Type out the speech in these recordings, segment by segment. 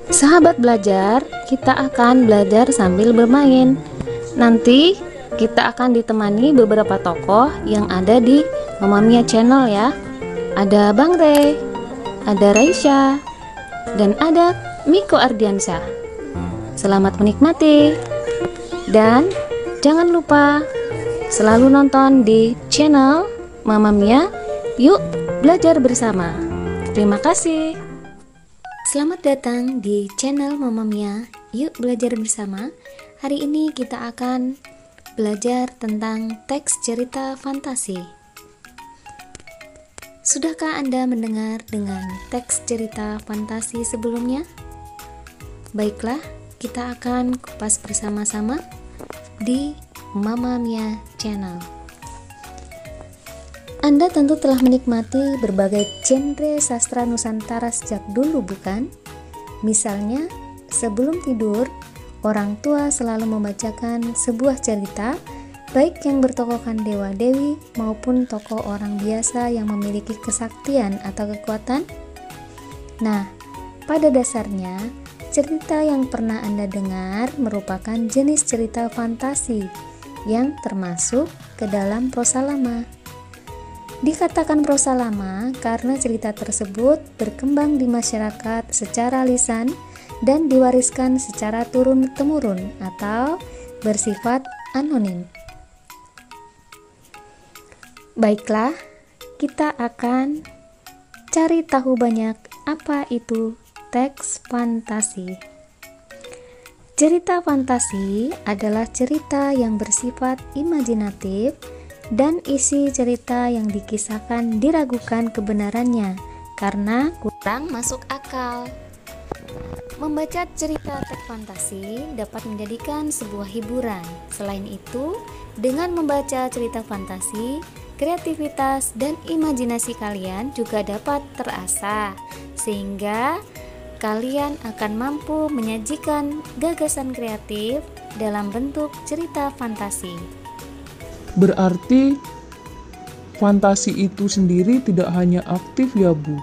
Sahabat belajar, kita akan belajar sambil bermain. Nanti kita akan ditemani beberapa tokoh yang ada di Mama Mia Channel ya. Ada Bang Rey, ada Raisya, dan ada Miko Ardiansyah. Selamat menikmati. Dan jangan lupa selalu nonton di channel Mama Mia. Yuk belajar bersama. Terima kasih. Selamat datang di channel Mama Mia. Yuk belajar bersama. Hari ini kita akan belajar tentang teks cerita fantasi. Sudahkah Anda mendengar dengan teks cerita fantasi sebelumnya? Baiklah, kita akan kupas bersama-sama di Mama Mia Channel. Anda tentu telah menikmati berbagai genre sastra Nusantara sejak dulu, bukan? Misalnya, sebelum tidur, orang tua selalu membacakan sebuah cerita, baik yang bertokohkan dewa-dewi maupun tokoh orang biasa yang memiliki kesaktian atau kekuatan. Nah, pada dasarnya, cerita yang pernah Anda dengar merupakan jenis cerita fantasi yang termasuk ke dalam prosa lama. Dikatakan prosa lama karena cerita tersebut berkembang di masyarakat secara lisan dan diwariskan secara turun-temurun atau bersifat anonim. Baiklah, kita akan cari tahu banyak apa itu teks fantasi. Cerita fantasi adalah cerita yang bersifat imajinatif dan isi cerita yang dikisahkan diragukan kebenarannya karena kurang masuk akal. Membaca cerita teks fantasi dapat menjadikan sebuah hiburan. Selain itu, dengan membaca cerita fantasi, kreativitas dan imajinasi kalian juga dapat terasah, sehingga kalian akan mampu menyajikan gagasan kreatif dalam bentuk cerita fantasi. Berarti fantasi itu sendiri tidak hanya aktif ya Bu?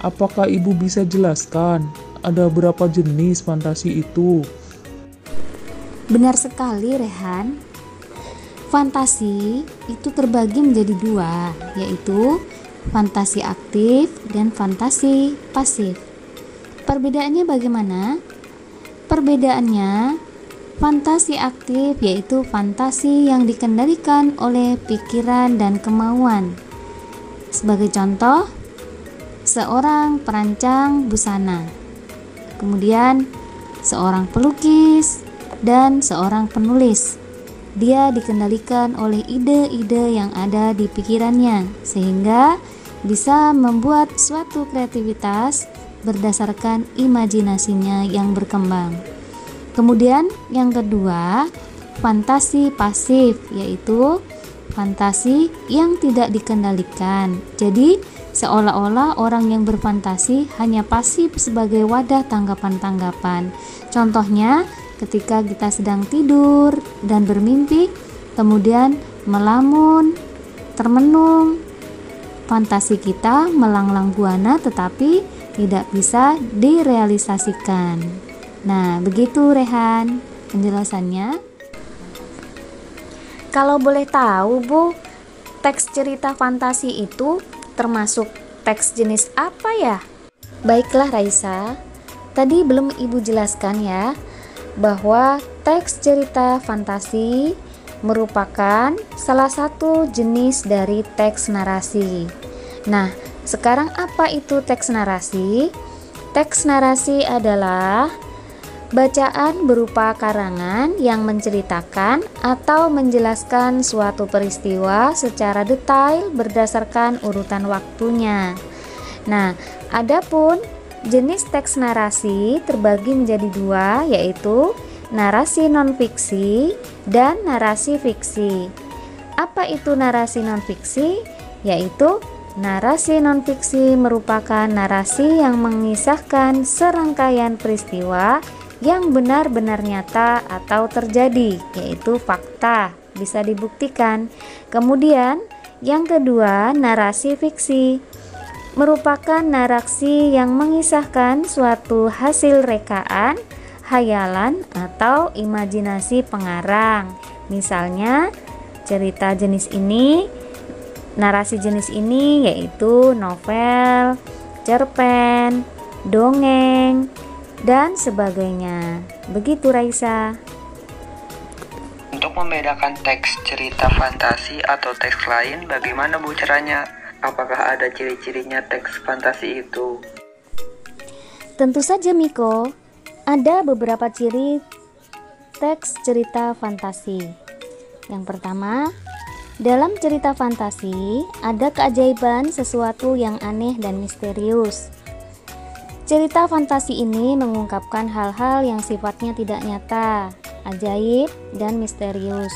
Apakah Ibu bisa jelaskan ada berapa jenis fantasi itu? Benar sekali Rehan. Fantasi itu terbagi menjadi dua, yaitu fantasi aktif dan fantasi pasif. Perbedaannya bagaimana? Perbedaannya, fantasi aktif yaitu fantasi yang dikendalikan oleh pikiran dan kemauan. Sebagai contoh, seorang perancang busana, kemudian seorang pelukis, dan seorang penulis. Dia dikendalikan oleh ide-ide yang ada di pikirannya, sehingga bisa membuat suatu kreativitas berdasarkan imajinasinya yang berkembang. Kemudian yang kedua, fantasi pasif, yaitu fantasi yang tidak dikendalikan. Jadi seolah-olah orang yang berfantasi hanya pasif sebagai wadah tanggapan-tanggapan. Contohnya, ketika kita sedang tidur dan bermimpi, kemudian melamun, termenung, fantasi kita melanglang buana tetapi tidak bisa direalisasikan. Nah, begitu Rehan penjelasannya. Kalau boleh tahu Bu, teks cerita fantasi itu termasuk teks jenis apa ya? Baiklah Raisa, tadi belum Ibu jelaskan ya, bahwa teks cerita fantasi merupakan salah satu jenis dari teks narasi. Nah, sekarang apa itu teks narasi? Teks narasi adalah bacaan berupa karangan yang menceritakan atau menjelaskan suatu peristiwa secara detail berdasarkan urutan waktunya. Nah, adapun jenis teks narasi terbagi menjadi dua, yaitu narasi non-fiksi dan narasi fiksi. Apa itu narasi non-fiksi? Yaitu narasi non-fiksi merupakan narasi yang mengisahkan serangkaian peristiwa yang benar-benar nyata atau terjadi, yaitu fakta, bisa dibuktikan. Kemudian yang kedua, narasi fiksi. merupakan narasi yang mengisahkan suatu hasil rekaan, hayalan, atau imajinasi pengarang. Misalnya, narasi jenis ini yaitu novel, cerpen, dongeng, dan sebagainya. Begitu, Raisa. Untuk membedakan teks cerita fantasi atau teks lain, bagaimana Bu caranya? Apakah ada ciri-cirinya teks fantasi itu? Tentu saja, Miko. Ada beberapa ciri teks cerita fantasi. Yang pertama, dalam cerita fantasi ada keajaiban, sesuatu yang aneh dan misterius. Cerita fantasi ini mengungkapkan hal-hal yang sifatnya tidak nyata, ajaib, dan misterius.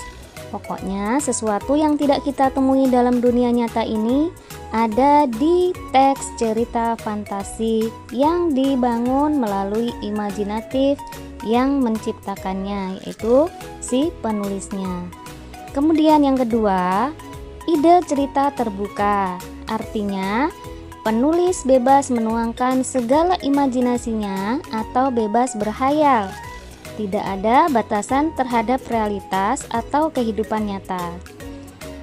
Pokoknya sesuatu yang tidak kita temui dalam dunia nyata ini ada di teks cerita fantasi yang dibangun melalui imajinatif yang menciptakannya, yaitu si penulisnya. Kemudian yang kedua, ide cerita terbuka. Artinya, penulis bebas menuangkan segala imajinasinya atau bebas berhayal. Tidak ada batasan terhadap realitas atau kehidupan nyata.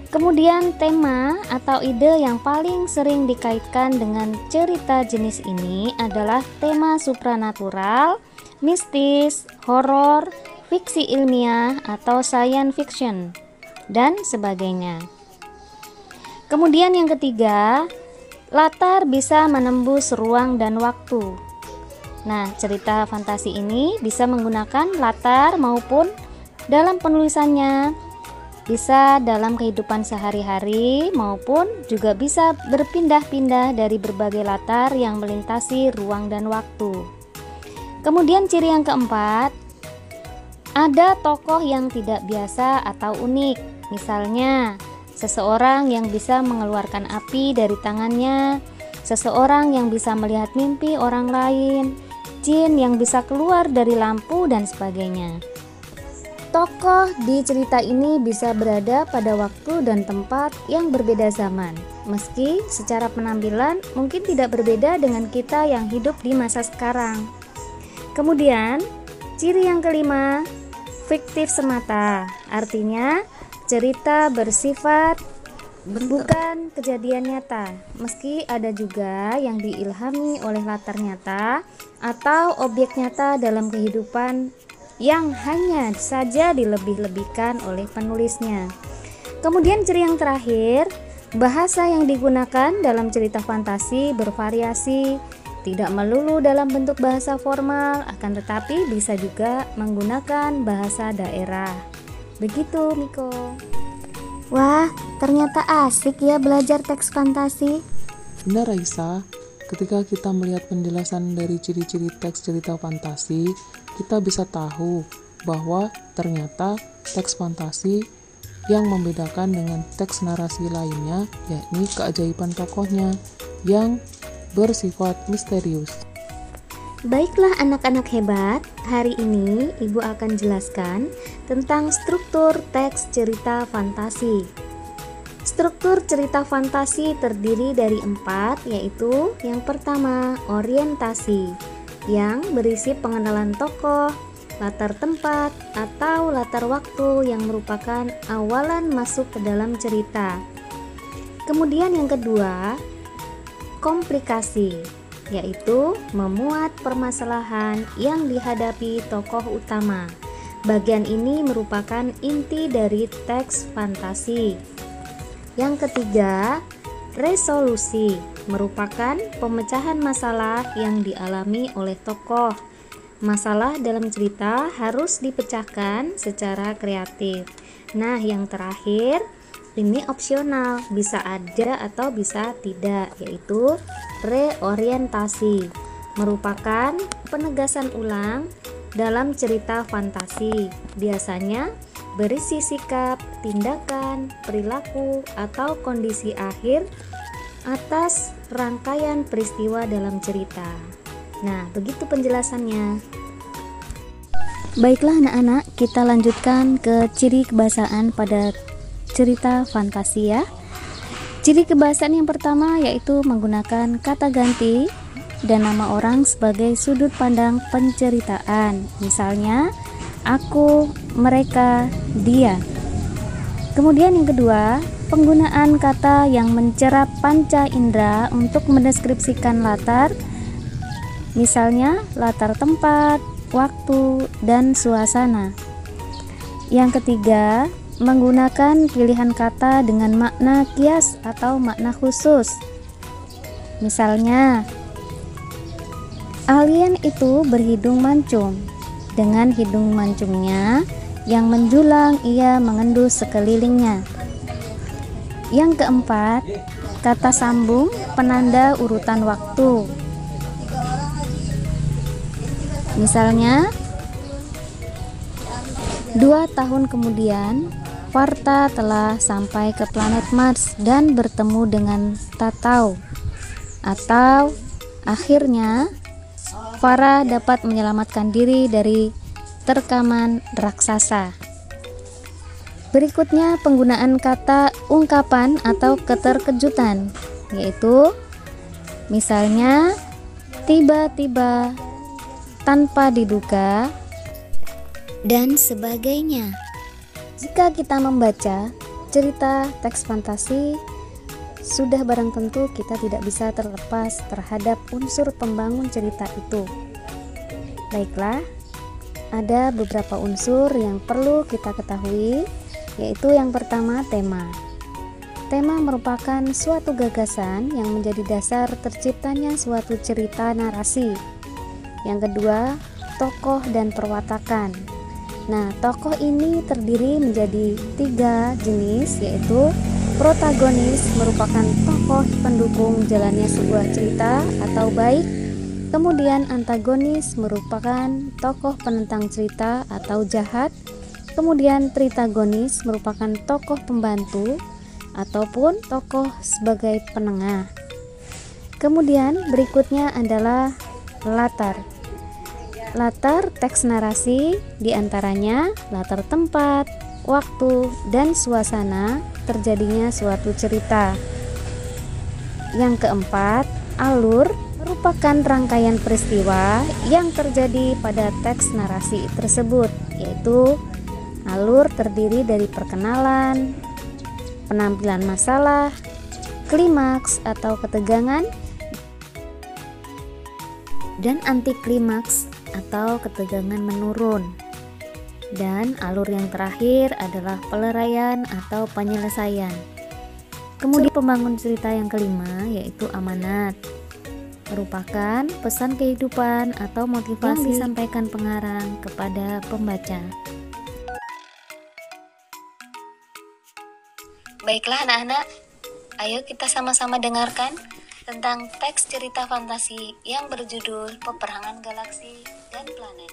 Kemudian tema atau ide yang paling sering dikaitkan dengan cerita jenis ini adalah tema supranatural, mistis, horor, fiksi ilmiah atau science fiction, dan sebagainya. Kemudian yang ketiga, latar bisa menembus ruang dan waktu. Nah, cerita fantasi ini bisa menggunakan latar maupun dalam penulisannya, bisa dalam kehidupan sehari-hari maupun juga bisa berpindah-pindah dari berbagai latar yang melintasi ruang dan waktu. Kemudian ciri yang keempat, ada tokoh yang tidak biasa atau unik. Misalnya, seseorang yang bisa mengeluarkan api dari tangannya, seseorang yang bisa melihat mimpi orang lain, jin yang bisa keluar dari lampu, dan sebagainya. Tokoh di cerita ini bisa berada pada waktu dan tempat yang berbeda zaman, meski secara penampilan mungkin tidak berbeda dengan kita yang hidup di masa sekarang. Kemudian, ciri yang kelima, fiktif semata. Artinya, cerita bersifat bukan kejadian nyata, meski ada juga yang diilhami oleh latar nyata atau objek nyata dalam kehidupan yang hanya saja dilebih-lebihkan oleh penulisnya. Kemudian ciri yang terakhir, bahasa yang digunakan dalam cerita fantasi bervariasi, tidak melulu dalam bentuk bahasa formal, akan tetapi bisa juga menggunakan bahasa daerah. Begitu, Miko. Wah, ternyata asik ya belajar teks fantasi. Benar, Raisa. Ketika kita melihat penjelasan dari ciri-ciri teks cerita fantasi, kita bisa tahu bahwa ternyata teks fantasi yang membedakan dengan teks narasi lainnya yakni keajaiban tokohnya yang bersifat misterius. Baiklah anak-anak hebat, hari ini Ibu akan jelaskan tentang struktur teks cerita fantasi. Struktur cerita fantasi terdiri dari 4, yaitu yang pertama, orientasi, yang berisi pengenalan tokoh, latar tempat, atau latar waktu yang merupakan awalan masuk ke dalam cerita. Kemudian yang kedua, komplikasi, yaitu memuat permasalahan yang dihadapi tokoh utama. Bagian ini merupakan inti dari teks fantasi. Yang ketiga, resolusi, merupakan pemecahan masalah yang dialami oleh tokoh. Masalah dalam cerita harus dipecahkan secara kreatif. Nah, yang terakhir, ini opsional, bisa ada atau bisa tidak, yaitu reorientasi, merupakan penegasan ulang dalam cerita fantasi. Biasanya berisi sikap, tindakan, perilaku, atau kondisi akhir atas rangkaian peristiwa dalam cerita. Nah, begitu penjelasannya. Baiklah anak-anak, kita lanjutkan ke ciri kebahasaan pada cerita fantasi ya. Ciri kebahasaan yang pertama yaitu menggunakan kata ganti dan nama orang sebagai sudut pandang penceritaan. Misalnya, aku, mereka, dia. Kemudian yang kedua, penggunaan kata yang mencerap panca indera untuk mendeskripsikan latar. Misalnya, latar tempat, waktu, dan suasana. Yang ketiga, menggunakan pilihan kata dengan makna kias atau makna khusus. Misalnya, alien itu berhidung mancung. Dengan hidung mancungnya yang menjulang, ia mengendus sekelilingnya. Yang keempat, kata sambung penanda urutan waktu. Misalnya, 2 tahun kemudian, Varta telah sampai ke planet Mars dan bertemu dengan Tatau. Atau, akhirnya, Farah dapat menyelamatkan diri dari terkaman raksasa. Berikutnya, penggunaan kata ungkapan atau keterkejutan, yaitu misalnya tiba-tiba, tanpa diduga, dan sebagainya. Jika kita membaca cerita teks fantasi, sudah barang tentu kita tidak bisa terlepas terhadap unsur pembangun cerita itu. Baiklah, ada beberapa unsur yang perlu kita ketahui, yaitu yang pertama, tema. Tema merupakan suatu gagasan yang menjadi dasar terciptanya suatu cerita narasi. Yang kedua, tokoh dan perwatakan. Nah, tokoh ini terdiri menjadi 3 jenis, yaitu protagonis merupakan tokoh pendukung jalannya sebuah cerita atau baik. Kemudian antagonis merupakan tokoh penentang cerita atau jahat. Kemudian tritagonis merupakan tokoh pembantu ataupun tokoh sebagai penengah. Kemudian berikutnya adalah latar. Latar teks narasi diantaranya latar tempat, waktu, dan suasana terjadinya suatu cerita. Yang keempat, alur merupakan rangkaian peristiwa yang terjadi pada teks narasi tersebut, yaitu alur terdiri dari perkenalan, penampilan masalah, klimaks atau ketegangan, dan anti klimaks atau ketegangan menurun. Dan alur yang terakhir adalah peleraian atau penyelesaian. Kemudian pembangun cerita yang kelima yaitu amanat, merupakan pesan kehidupan atau motivasi yang disampaikan pengarang kepada pembaca. Baiklah anak-anak, ayo kita sama-sama dengarkan tentang teks cerita fantasi yang berjudul Peperangan Galaksi dan Planet.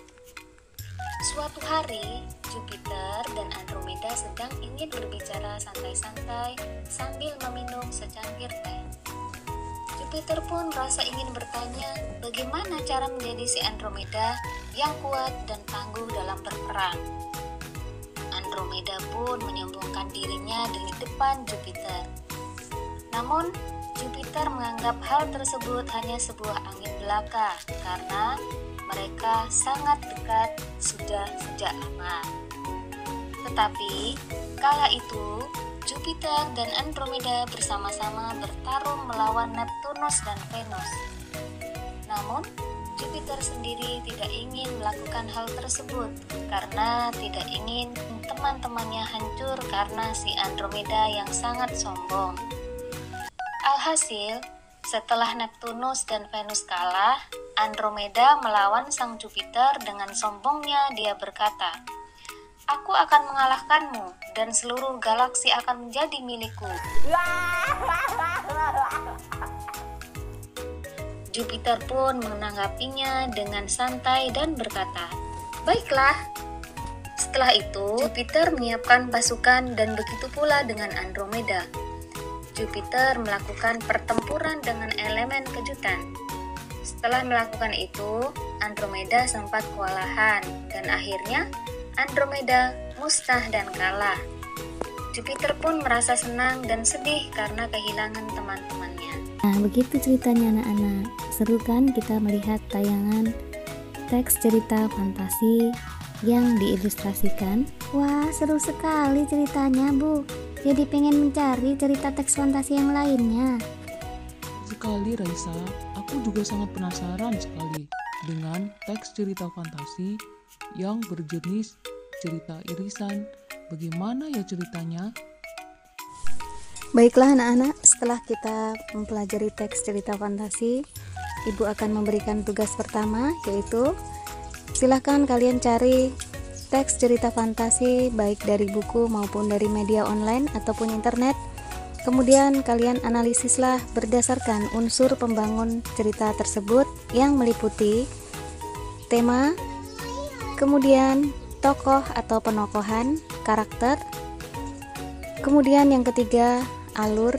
Suatu hari, Jupiter dan Andromeda sedang ingin berbicara santai-santai sambil meminum secangkir teh. Jupiter pun merasa ingin bertanya bagaimana cara menjadi si Andromeda yang kuat dan tangguh dalam berperang. Andromeda pun menyombongkan dirinya di depan Jupiter. Namun, Jupiter menganggap hal tersebut hanya sebuah angin belaka karena mereka sangat dekat sudah sejak lama. Tetapi, kala itu, Jupiter dan Andromeda bersama-sama bertarung melawan Neptunus dan Venus. Namun, Jupiter sendiri tidak ingin melakukan hal tersebut karena tidak ingin teman-temannya hancur karena si Andromeda yang sangat sombong. Alhasil, setelah Neptunus dan Venus kalah, Andromeda melawan sang Jupiter dengan sombongnya dia berkata, "Aku akan mengalahkanmu dan seluruh galaksi akan menjadi milikku." Jupiter pun menanggapinya dengan santai dan berkata, "Baiklah." Setelah itu, Jupiter menyiapkan pasukan dan begitu pula dengan Andromeda. Jupiter melakukan pertempuran dengan elemen kejutan. Setelah melakukan itu, Andromeda sempat kewalahan dan akhirnya Andromeda musnah dan kalah. Jupiter pun merasa senang dan sedih karena kehilangan teman-temannya. Nah, begitu ceritanya anak-anak. Seru kan kita melihat tayangan teks cerita fantasi yang diilustrasikan? Wah, seru sekali ceritanya, Bu. Jadi pengen mencari cerita teks fantasi yang lainnya. Sekali Raisa, aku juga sangat penasaran sekali dengan teks cerita fantasi yang berjenis cerita irisan. Bagaimana ya ceritanya? Baiklah anak-anak, setelah kita mempelajari teks cerita fantasi, Ibu akan memberikan tugas pertama, yaitu silahkan kalian cari teks cerita fantasi baik dari buku maupun dari media online ataupun internet. Kemudian kalian analisislah berdasarkan unsur pembangun cerita tersebut yang meliputi tema, kemudian tokoh atau penokohan, karakter, kemudian yang ketiga alur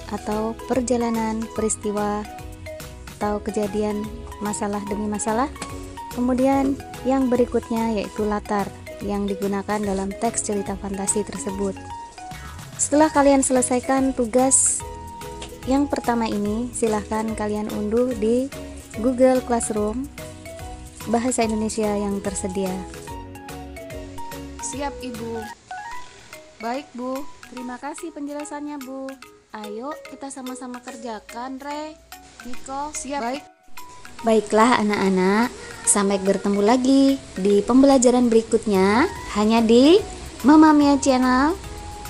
atau perjalanan peristiwa atau kejadian masalah demi masalah. Kemudian yang berikutnya yaitu latar yang digunakan dalam teks cerita fantasi tersebut. Setelah kalian selesaikan tugas yang pertama ini, silahkan kalian unduh di Google Classroom bahasa Indonesia yang tersedia. Siap Ibu. Baik Bu, terima kasih penjelasannya Bu. Ayo kita sama-sama kerjakan, Re. Niko, siap. Baiklah anak-anak, sampai bertemu lagi di pembelajaran berikutnya hanya di Mama Mia Channel.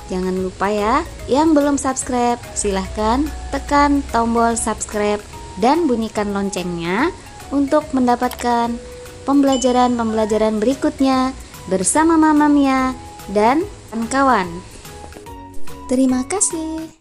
Jangan lupa ya, yang belum subscribe silahkan tekan tombol subscribe dan bunyikan loncengnya untuk mendapatkan pembelajaran-pembelajaran berikutnya bersama Mama Mia dan kawan-kawan. Terima kasih.